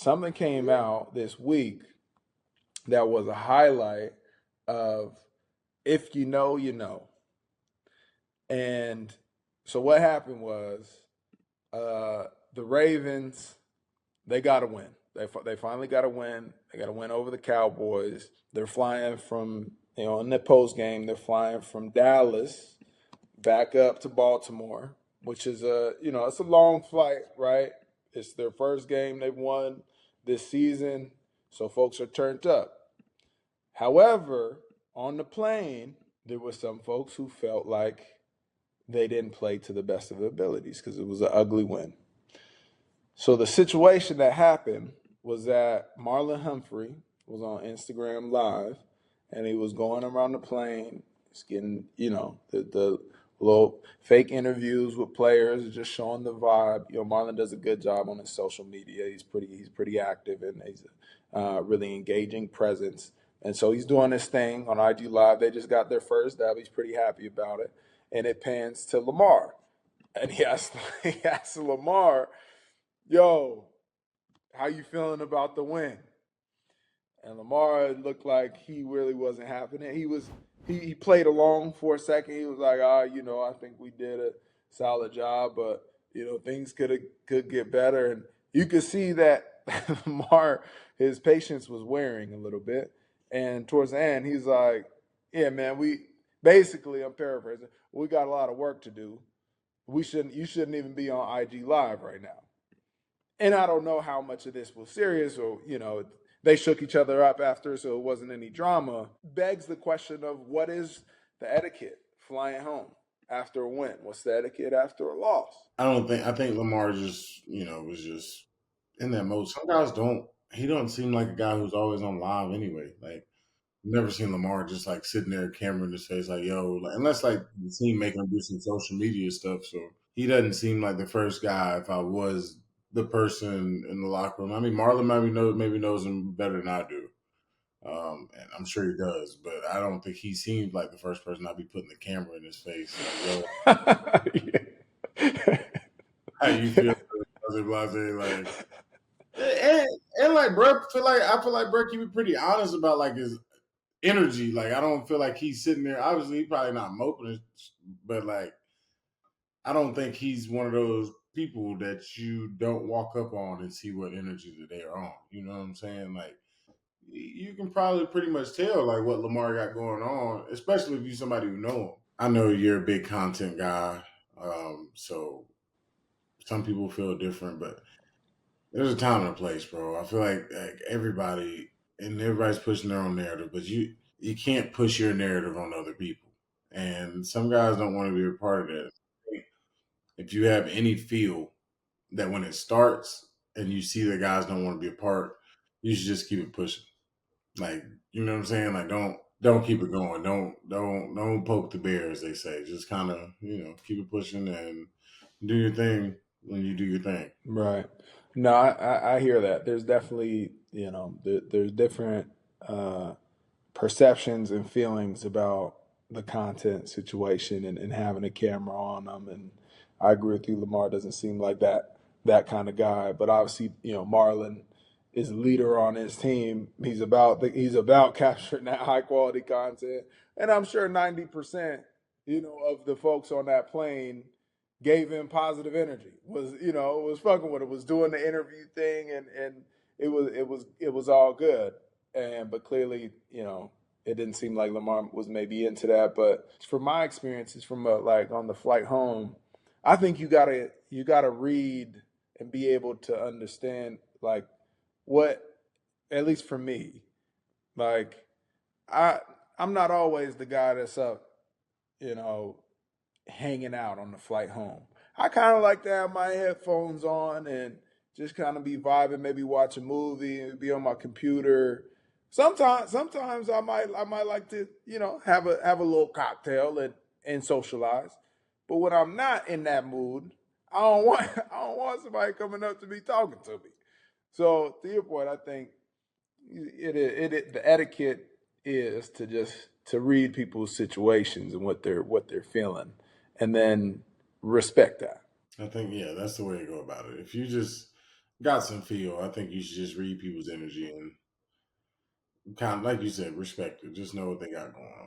something came out this week that was a highlight of if you know, you know. And so what happened was uh, the Ravens, they got to win. They finally got to win. They got to win over the Cowboys. They're flying from, in the post game, they're flying from Dallas back up to Baltimore, which is it's a long flight, right? It's their first game they've won this season, so folks are turned up. However, on the plane, there were some folks who felt like they didn't play to the best of their abilities because it was an ugly win. So the situation that happened was that Marlon Humphrey was on Instagram Live, and he was going around the plane, just getting, the little fake interviews with players, just showing the vibe. Marlon does a good job on his social media. He's pretty active, and he's a really engaging presence. And so he's doing this thing on IG Live. They just got their first dub. He's pretty happy about it. And it pans to Lamar. And he asked Lamar, yo, how you feeling about the win? And Lamar looked like he really wasn't having it. He played along for a second. He was like, I think we did a solid job, but things could get better. And you could see that Lamar, his patience was wearing a little bit. And towards the end, he's like, yeah, man, I'm paraphrasing, we got a lot of work to do. You shouldn't even be on IG Live right now. And I don't know how much of this was serious or, they shook each other up after, so it wasn't any drama. Begs the question of what is the etiquette flying home after a win? What's the etiquette after a loss? I think Lamar just, was just in that mode. Some guys he don't seem like a guy who's always on live anyway. Like, never seen Lamar just like sitting there, camera in his face, like, yo, like, unless like the team making him do some social media stuff. So he doesn't seem like the first guy if I was the person in the locker room. I mean, Marlon maybe knows him better than I do. And I'm sure he does, but I don't think he seems like the first person I'd be putting the camera in his face. Like, yo, how you feel? Like, and like, bro, I feel like bro can be pretty honest about like his energy. Like, I don't feel like he's sitting there. Obviously, he's probably not moping, but like, I don't think he's one of those people that you don't walk up on and see what energy that they are on. You know what I'm saying? Like, you can probably pretty much tell like what Lamar got going on, especially if you're somebody who know him. I know you're a big content guy, so some people feel different, but there's a time and a place, bro. I feel like everybody's pushing their own narrative, but you can't push your narrative on other people. And some guys don't want to be a part of that. If you have any feel that when it starts and you see that guys don't want to be a part, you should just keep it pushing. Like, you know what I'm saying? Like, don't keep it going. Don't poke the bear, as they say. Just kind of, keep it pushing and do your thing when you do your thing. Right. No, I hear that. There's definitely, there's different uh, perceptions and feelings about the content situation and having a camera on them. And I agree with you. Lamar doesn't seem like that kind of guy. But obviously, Marlon is a leader on his team. He's about capturing that high quality content. And I'm sure 90%, of the folks on that plane gave him positive energy. Was fucking with it. Was doing the interview thing, and it was all good. But clearly, it didn't seem like Lamar was maybe into that. But from my experiences, from like on the flight home, I think you gotta read and be able to understand like what, at least for me, like I I'm not always the guy that's up, you know, hanging out on the flight home. I kind of like to have my headphones on and just kind of be vibing, maybe watch a movie, be on my computer. Sometimes I might like to, have a little cocktail and socialize. But when I'm not in that mood, I don't want I don't want somebody coming up to me talking to me. So to your point, I think the etiquette is to read people's situations and what they're feeling, and then respect that. I think, yeah, that's the way to go about it. If you just got some feel. I think you should just read people's energy and kind of, like you said, respect it. Just know what they got going